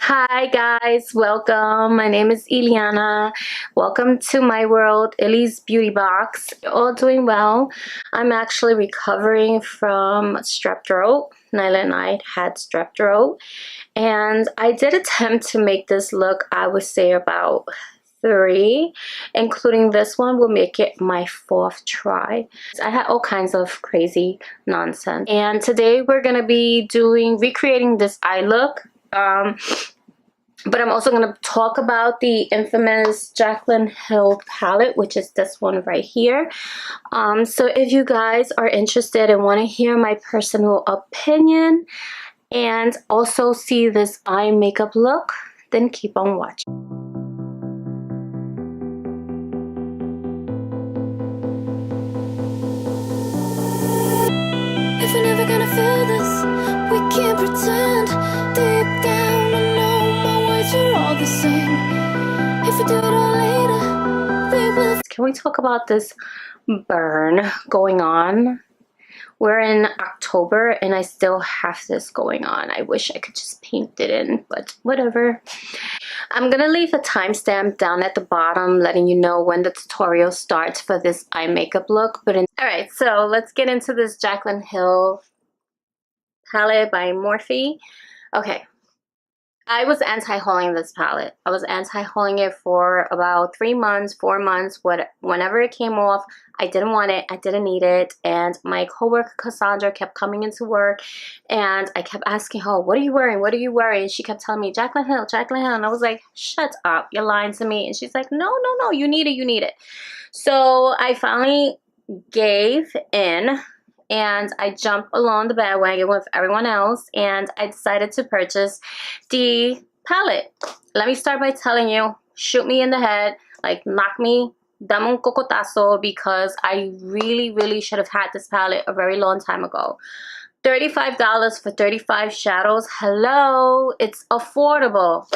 Hi guys, welcome. My name is Iliana. Welcome to my world, Illy's Beauty Box. You're all doing well. I'm actually recovering from strep throat. Nyla and I had strep throat, and I did attempt to make this look, I would say about 3, including this one will make it my 4th try. I had all kinds of crazy nonsense, and today we're gonna be recreating this eye look. But I'm also going to talk about the infamous Jaclyn Hill palette, which is this one right here. So if you guys are interested and want to hear my personal opinion and also see this eye makeup look, then keep on watching. If we're never gonna feel this, we can't pretend. Deep down, I know my words are all the same. If we do it all later, we will. Can we talk about this burn going on? We're in October and I still have this going on. I wish I could just paint it in, but whatever. I'm gonna leave a timestamp down at the bottom letting you know when the tutorial starts for this eye makeup look. Alright, so let's get into this Jaclyn Hill palette by Morphe. Okay, I was anti-hauling this palette. I was anti-hauling it for about 3 months, 4 months. Whenever it came off, I didn't want it. I didn't need it. And my coworker Cassandra kept coming into work, and I kept asking her, "What are you wearing? What are you wearing?" And she kept telling me, "Jaclyn Hill, Jaclyn Hill." And I was like, "Shut up! You're lying to me." And she's like, "No, no, no. You need it. You need it." So I finally gave in, and I jumped along the bandwagon with everyone else, and I decided to purchase the palette. Let me start by telling you, shoot me in the head, like knock me, dame un cocotazo, because I really should have had this palette a very long time ago. $35 for 35 shadows. Hello, it's affordable.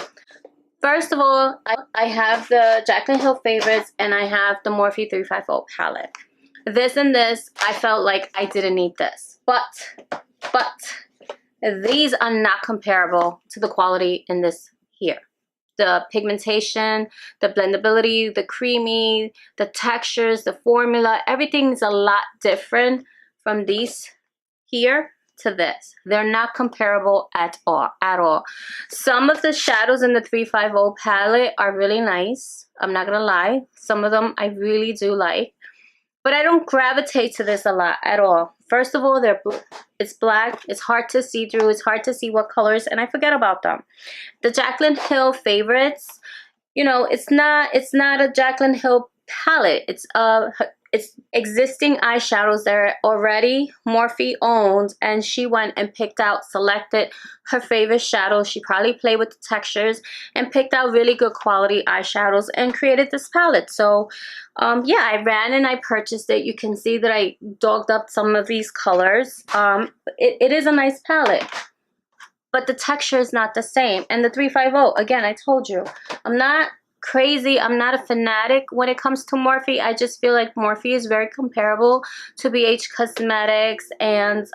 First of all, I have the Jaclyn Hill favorites, and I have the Morphe 350 palette. This and this, I felt like I didn't need this. But these are not comparable to the quality in this here. The pigmentation, the blendability, the creamy, the textures, the formula, everything is a lot different from these here to this. They're not comparable at all. Some of the shadows in the 350 palette are really nice. I'm not gonna lie. Some of them I really do like. But I don't gravitate to this a lot at all. First of all, it's black. It's hard to see through. It's hard to see what colors, and I forget about them. The Jaclyn Hill favorites, you know, it's not a Jaclyn Hill palette. It's existing eyeshadows that are already Morphe owned, and she went and selected her favorite shadows. She probably played with the textures and picked out really good quality eyeshadows and created this palette. So yeah, I ran and I purchased it. You can see that I dogged up some of these colors. It is a nice palette, but the texture is not the same. And the 350, again, I told you, I'm not crazy. I'm not a fanatic when it comes to Morphe. I just feel like Morphe is very comparable to BH Cosmetics and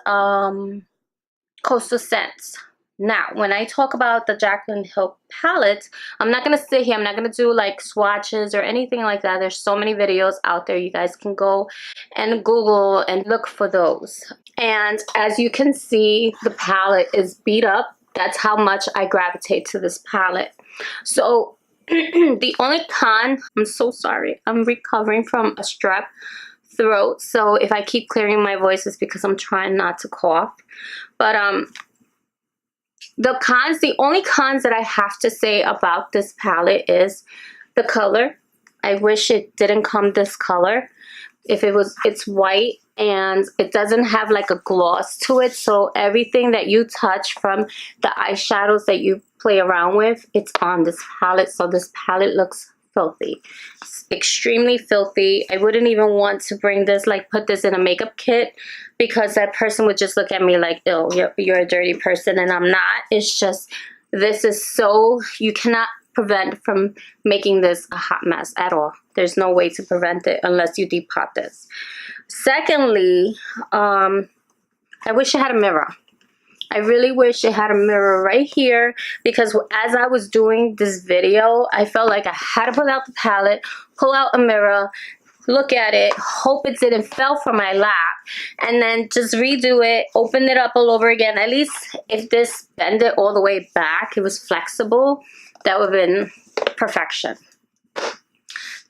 Coastal Scents. Now, when I talk about the Jaclyn Hill palette, I'm not going to sit here. I'm not going to do like swatches or anything like that. There's so many videos out there. You guys can go and Google and look for those. And as you can see, the palette is beat up. That's how much I gravitate to this palette. So the only con, I'm so sorry, I'm recovering from a strep throat, so if I keep clearing my voice it's because I'm trying not to cough. But the only cons that I have to say about this palette is the color. I wish it didn't come this color. It's white and it doesn't have like a gloss to it, so everything that you touch from the eyeshadows that you play around with, it's on this palette. So this palette looks filthy. It's extremely filthy. I wouldn't even want to bring this, like put this in a makeup kit, because that person would just look at me like, "Ew, you're a dirty person," and I'm not. It's just, this is so, you cannot prevent from making this a hot mess at all. There's no way to prevent it unless you depot this. Secondly, I wish I had a mirror. I really wish it had a mirror right here, because as I was doing this video, I felt like I had to pull out the palette, pull out a mirror, look at it, hope it didn't fell from my lap, and then just redo it, open it up all over again. At least if this bent it all the way back, it was flexible, that would have been perfection.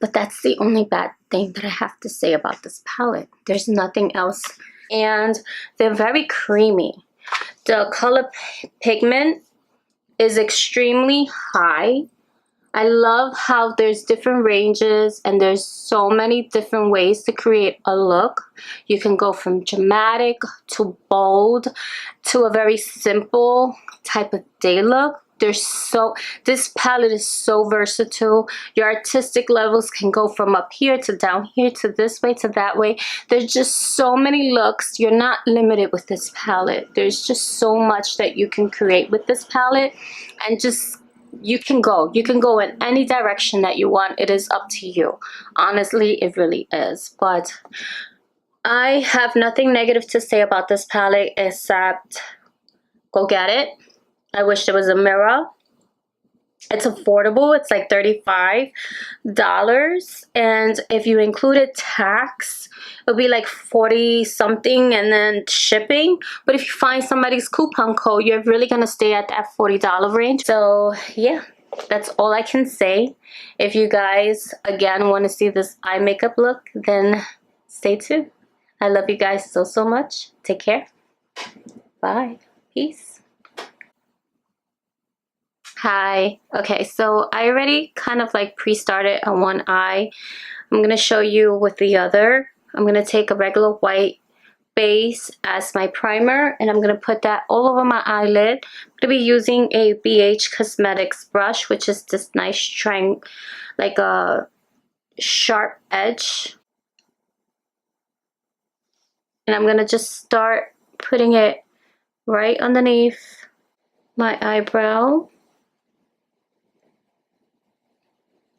But that's the only bad thing that I have to say about this palette. There's nothing else. And they're very creamy. The color pigment is extremely high. I love how there's different ranges and there's so many different ways to create a look. You can go from dramatic to bold to a very simple type of day look. This palette is so versatile. Your artistic levels can go from up here to down here to this way to that way. There's just so many looks. You're not limited with this palette. There's just so much that you can create with this palette, and just you can go in any direction that you want. It is up to you. Honestly, it really is. But I have nothing negative to say about this palette except go get it. I wish there was a mirror. It's affordable. It's like $35. And if you included tax, it'll be like 40 something and then shipping. But if you find somebody's coupon code, you're really going to stay at that $40 range. So yeah, that's all I can say. If you guys, again, want to see this eye makeup look, then stay tuned. I love you guys so much. Take care. Bye. Peace. Hi. Okay, so I already kind of like pre-started on one eye. I'm going to show you with the other. I'm going to take a regular white base as my primer, and I'm going to put that all over my eyelid. I'm going to be using a BH Cosmetics brush, which is this nice triangle, like a sharp edge. And I'm going to just start putting it right underneath my eyebrow.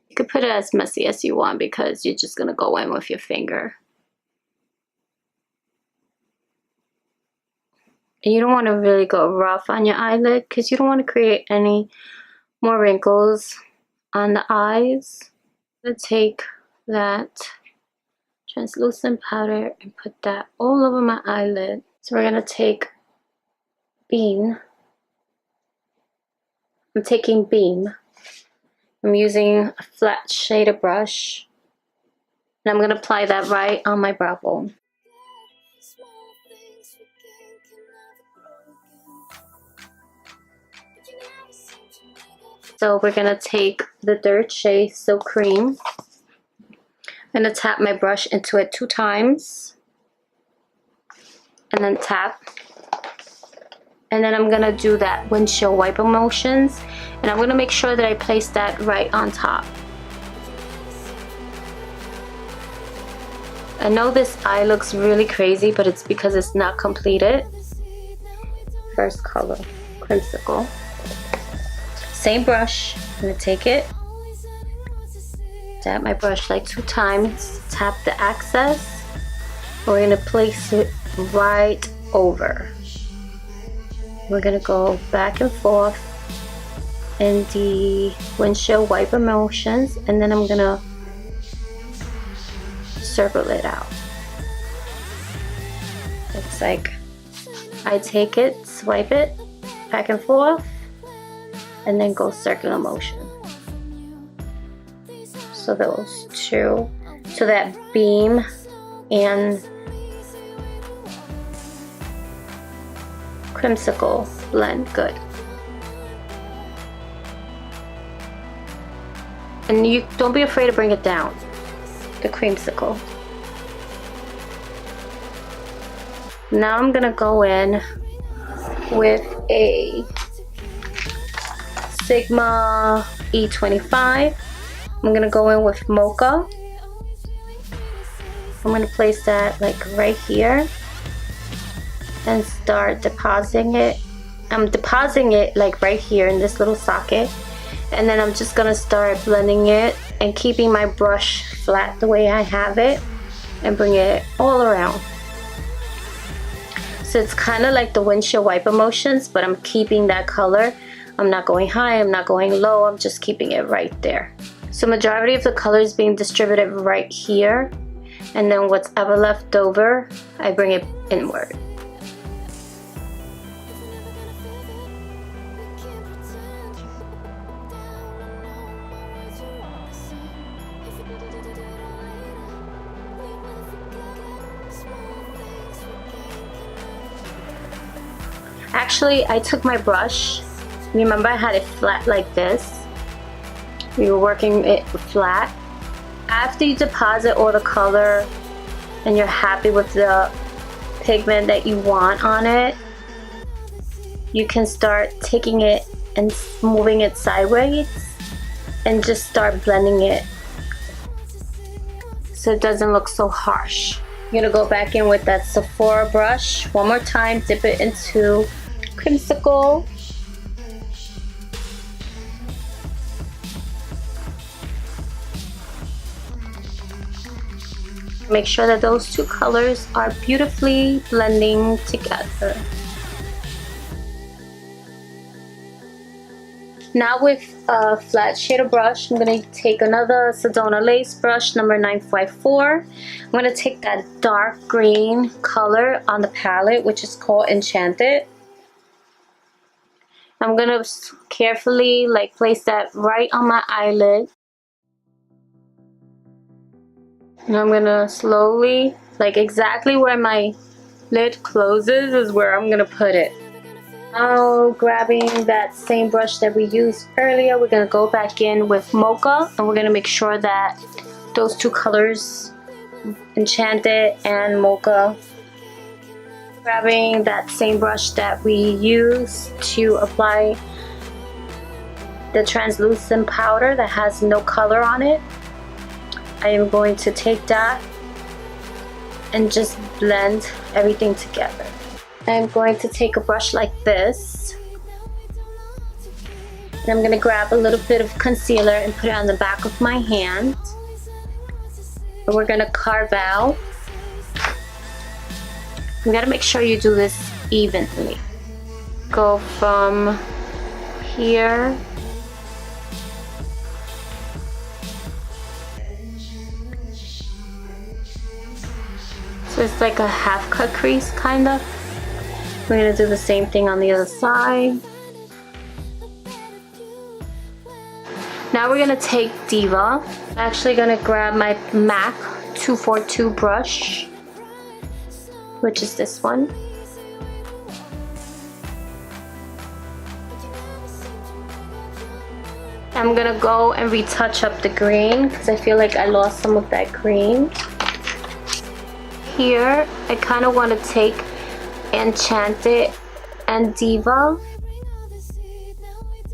You could put it as messy as you want because you're just going to go in with your finger. And you don't want to really go rough on your eyelid because you don't want to create any more wrinkles on the eyes. I'm going to take that translucent powder and put that all over my eyelid. So we're going to take Beam. I'm taking Beam. I'm using a flat shader brush, and I'm going to apply that right on my brow bone. So we're going to take the third shade, Silk Cream. I'm going to tap my brush into it 2 times, and then tap. And then I'm going to do that windshield wiper motions, and I'm going to make sure that I place that right on top. I know this eye looks really crazy, but it's because it's not completed. First color, Creamsicle. Same brush, I'm going to take it, tap my brush like 2 times, tap the excess, and we're going to place it right over. We're going to go back and forth in the windshield wiper motions, and then I'm going to circle it out. It's like I take it, swipe it back and forth, and then go circular motion. So those two, so that Beam and Creamsicle blend good. And you don't be afraid to bring it down, the Creamsicle. Now I'm gonna go in with a Sigma E25. I'm gonna go in with Mocha. I'm gonna place that like right here and start depositing it. I'm depositing it like right here in this little socket, and then I'm just gonna start blending it and keeping my brush flat the way I have it and bring it all around. So it's kind of like the windshield wiper motions, but I'm keeping that color. I'm not going high, I'm not going low, I'm just keeping it right there. So majority of the color is being distributed right here, and then what's ever left over, I bring it inward. Actually, I took my brush. Remember I had it flat like this? We were working it flat. After you deposit all the color and you're happy with the pigment that you want on it, you can start taking it and moving it sideways and just start blending it so it doesn't look so harsh. I'm gonna go back in with that Sephora brush one more time, dip it into creamsicle. Make sure that those two colors are beautifully blending together. Now with a flat shader brush, I'm going to take another Sedona Lace brush, number 954. I'm going to take that dark green color on the palette, which is called Enchanted. I'm going to carefully place that right on my eyelid. And I'm going to slowly, exactly where my lid closes is where I'm going to put it. Now grabbing that same brush that we used earlier, we're going to go back in with Mocha, and we're going to make sure that those two colors, Enchanted and Mocha, grabbing that same brush that we used to apply the translucent powder that has no color on it. I am going to take that and just blend everything together. I'm going to take a brush like this, and I'm going to grab a little bit of concealer and put it on the back of my hand. And we're going to carve out. You got to make sure you do this evenly. Go from here so it's like a half cut crease kind of. We're going to do the same thing on the other side. Now we're going to take Diva. I'm actually going to grab my MAC 242 brush, which is this one. I'm going to go and retouch up the green because I feel like I lost some of that green. Here, I kind of want to take Enchanted and Diva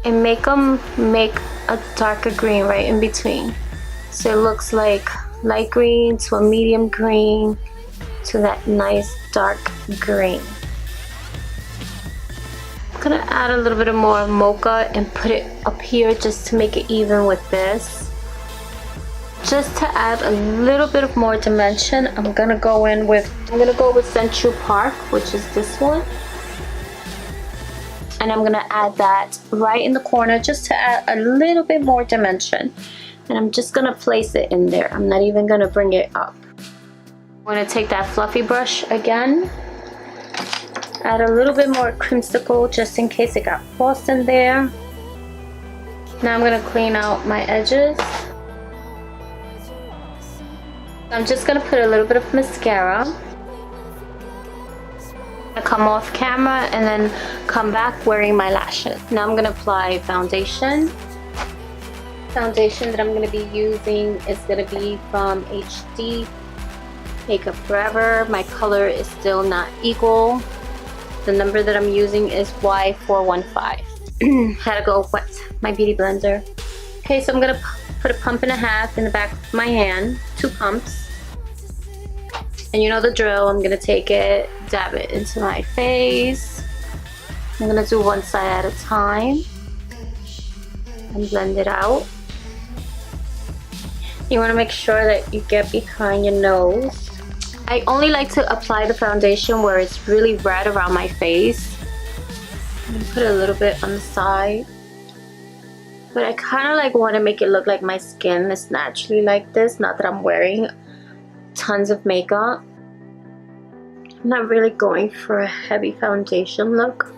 and make them make a darker green right in between, so it looks like light green to a medium green to that nice dark green. I'm gonna add a little bit of more Mocha and put it up here just to make it even with this. Just to add a little bit of more dimension, I'm gonna go with Central Park, which is this one. And I'm gonna add that right in the corner just to add a little bit more dimension. And I'm just gonna place it in there. I'm not even gonna bring it up. I'm gonna take that fluffy brush again. Add a little bit more creamsicle just in case it got lost in there. Now I'm gonna clean out my edges. I'm just going to put a little bit of mascara. I come off camera and then come back wearing my lashes. Now I'm going to apply foundation. Foundation that I'm going to be using is going to be from HD Makeup Forever. My color is still not equal. The number that I'm using is Y415. Had to go wet my beauty blender. Okay, so I'm going to put a pump and a half in the back of my hand. 2 pumps. And you know the drill, I'm gonna take it, dab it into my face. I'm gonna do one side at a time and blend it out. You wanna make sure that you get behind your nose. I only like to apply the foundation where it's really red around my face. Put a little bit on the side. But I kind of like want to make it look like my skin is naturally like this, not that I'm wearing tons of makeup. I'm not really going for a heavy foundation look,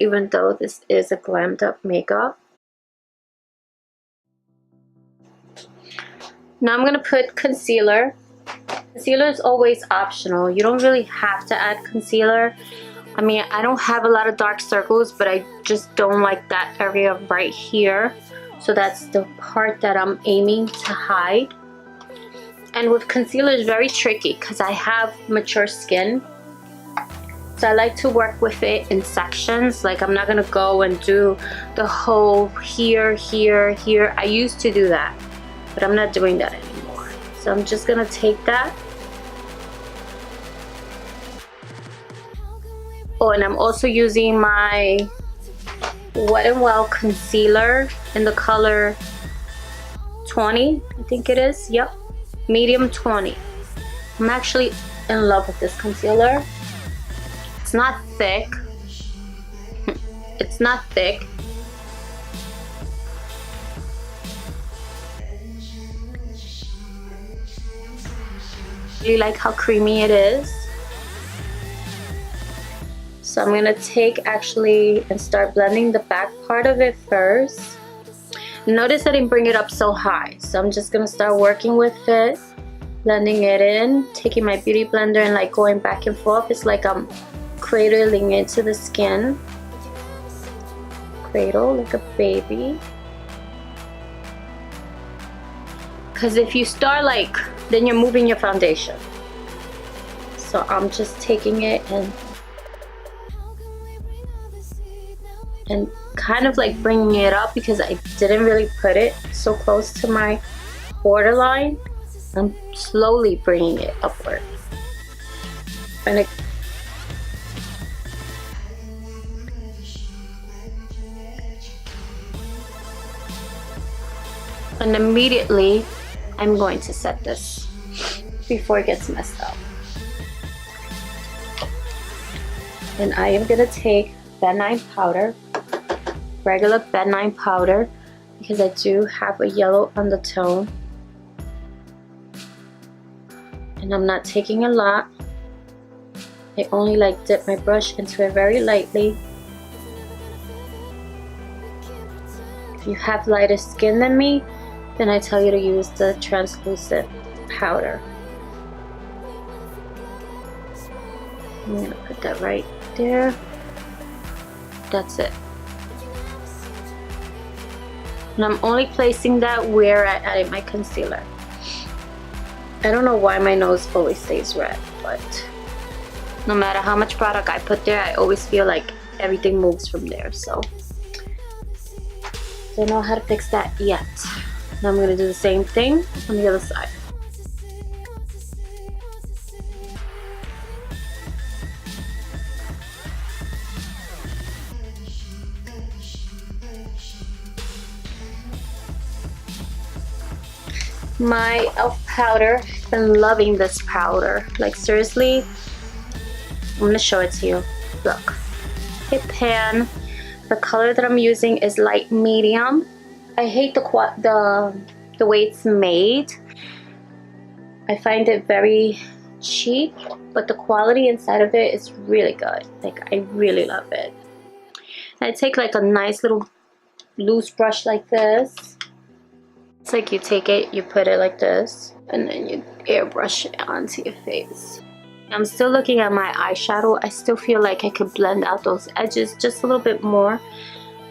even though this is a glammed up makeup. Now I'm going to put concealer. Concealer is always optional. You don't really have to add concealer. I mean, I don't have a lot of dark circles, but I just don't like that area right here. So that's the part that I'm aiming to hide. And with concealer, it's very tricky because I have mature skin. So I like to work with it in sections. Like, I'm not going to go and do the whole here, here, here. I used to do that, but I'm not doing that anymore. So I'm just going to take that. Oh, and I'm also using my Wet n Wild concealer in the color 20, I think it is. Yep, medium 20. I'm actually in love with this concealer. It's not thick. It's not thick. Really like how creamy it is. So I'm gonna take actually and start blending the back part of it first. Notice I didn't bring it up so high, so I'm just gonna start working with it, blending it in, taking my beauty blender and like going back and forth. It's like I'm cradling into the skin. Cradle like a baby. Because if you start like, then you're moving your foundation. So I'm just taking it and kind of like bringing it up because I didn't really put it so close to my borderline. I'm slowly bringing it upward. And immediately I'm going to set this before it gets messed up. And I am gonna take Ben9 powder, regular Ben9 powder, because I do have a yellow undertone. And I'm not taking a lot. I only like dip my brush into it very lightly. If you have lighter skin than me, then I tell you to use the translucent powder. I'm gonna put that right there. That's it. And I'm only placing that where I added my concealer. I don't know why my nose always stays red, but no matter how much product I put there, I always feel like everything moves from there. So don't know how to fix that yet. Now I'm going to do the same thing on the other side. My e.l.f. powder, I've been loving this powder. Like seriously, I'm going to show it to you. Look, hit pan. The color that I'm using is light medium. I hate the way it's made. I find it very cheap, but the quality inside of it is really good. Like, I really love it. And I take like a nice little loose brush like this. It's like you take it, you put it like this, and then you airbrush it onto your face. I'm still looking at my eyeshadow. I still feel like I could blend out those edges just a little bit more.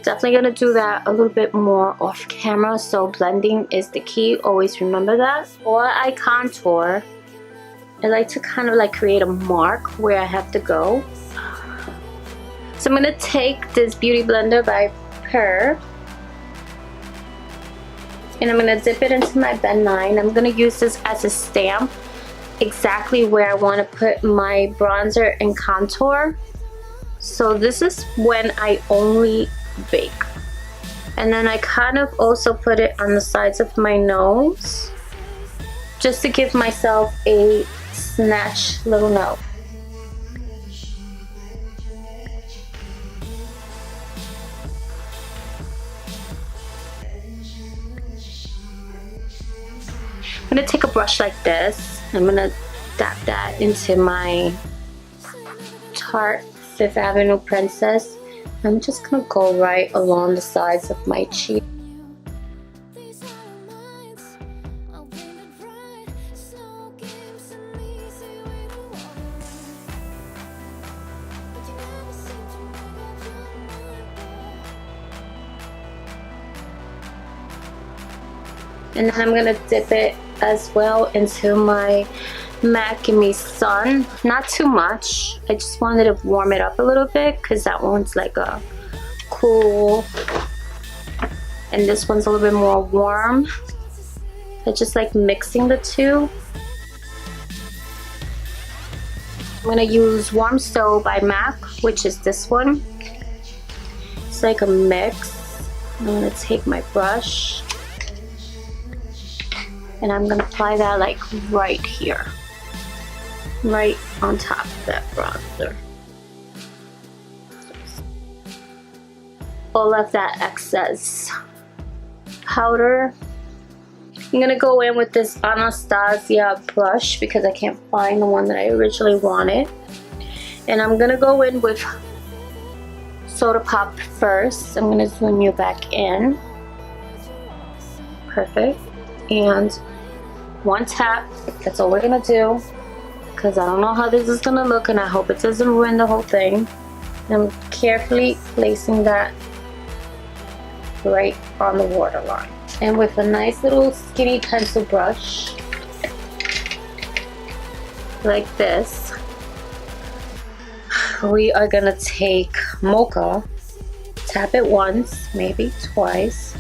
Definitely gonna do that a little bit more off camera, so blending is the key. Always remember that. Or I contour, I like to kind of like create a mark where I have to go. So I'm gonna take this beauty blender by Purr, and I'm gonna dip it into my Ben9. I'm gonna use this as a stamp exactly where I want to put my bronzer and contour. So this is when I only bake. And then I kind of also put it on the sides of my nose just to give myself a snatch little note. I'm gonna take a brush like this. I'm gonna dab that into my Tarte Fifth Avenue Princess. I'm just gonna go right along the sides of my cheek. And then I'm gonna dip it as well into my MAC Gimme Sun. Not too much. I just wanted to warm it up a little bit because that one's like a cool and this one's a little bit more warm. I just like mixing the two. I'm gonna use Warm So by MAC, which is this one. It's like a mix. I'm gonna take my brush and I'm gonna apply that like right here, right on top of that bronzer. All of that excess powder. I'm gonna go in with this Anastasia brush because I can't find the one that I originally wanted. And I'm gonna go in with Soda Pop first. I'm gonna zoom you back in. Perfect. And one tap, that's all we're gonna do, because I don't know how this is gonna look and I hope it doesn't ruin the whole thing. And I'm carefully placing that right on the waterline. And with a nice little skinny pencil brush, like this, we are gonna take Mocha, tap it once, maybe twice,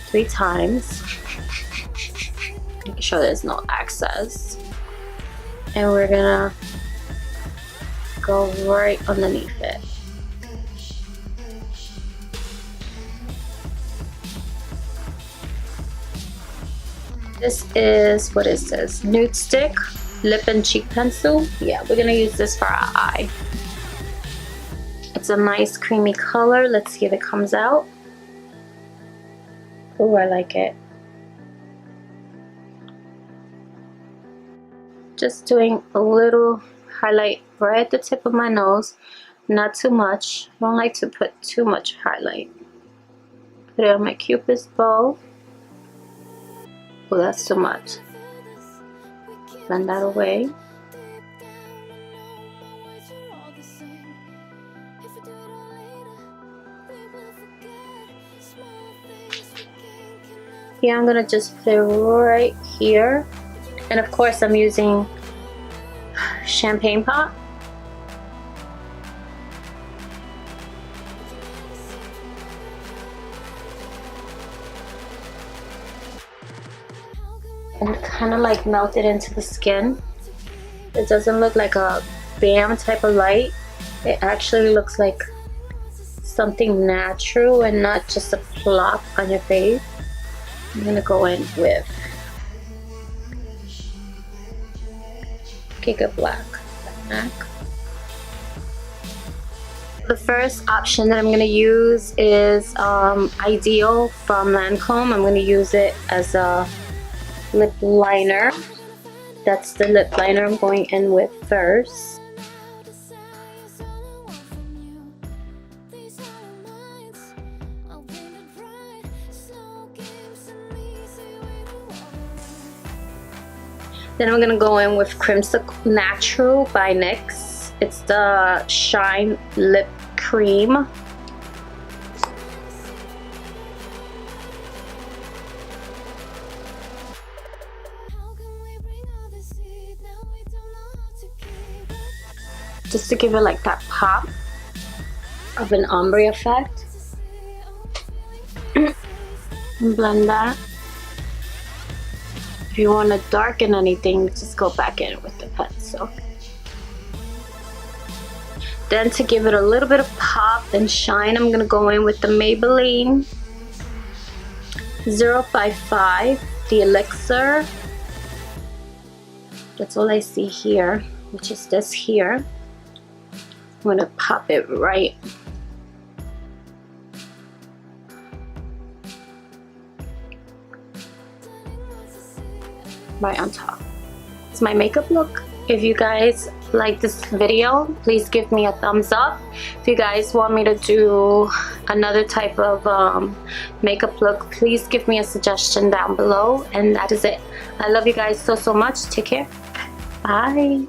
3 times. Making sure there's no excess, and we're gonna go right underneath it. This is, what is this? Nude Stick Lip and Cheek Pencil. Yeah, we're gonna use this for our eye. It's a nice creamy color. Let's see if it comes out. Oh, I like it. Just doing a little highlight right at the tip of my nose, not too much. I don't like to put too much highlight. Put it on my Cupid's bow. Oh, that's too much. Blend that away. Yeah, I'm gonna just put it right here. And of course I'm using Champagne Pop. And kind of like melt it into the skin. It doesn't look like a bam type of light. It actually looks like something natural and not just a plop on your face. I'm gonna go in with Giga Black MAC. The first option that I'm going to use is Ideal from Lancome. I'm going to use it as a lip liner. That's the lip liner I'm going in with first. Then I'm gonna go in with Creamsicle Natural by NYX. It's the Shine Lip Cream. Just to give it like that pop of an ombre effect. And blend that. If you want to darken anything, just go back in with the pencil. Then to give it a little bit of pop and shine, I'm going to go in with the Maybelline 055, the Elixir. That's all I see here, which is this here. I'm gonna pop it right on top. It's my makeup look. If you guys like this video, please give me a thumbs up. If you guys want me to do another type of makeup look, please give me a suggestion down below. And that is it. I love you guys so much. Take care. Bye.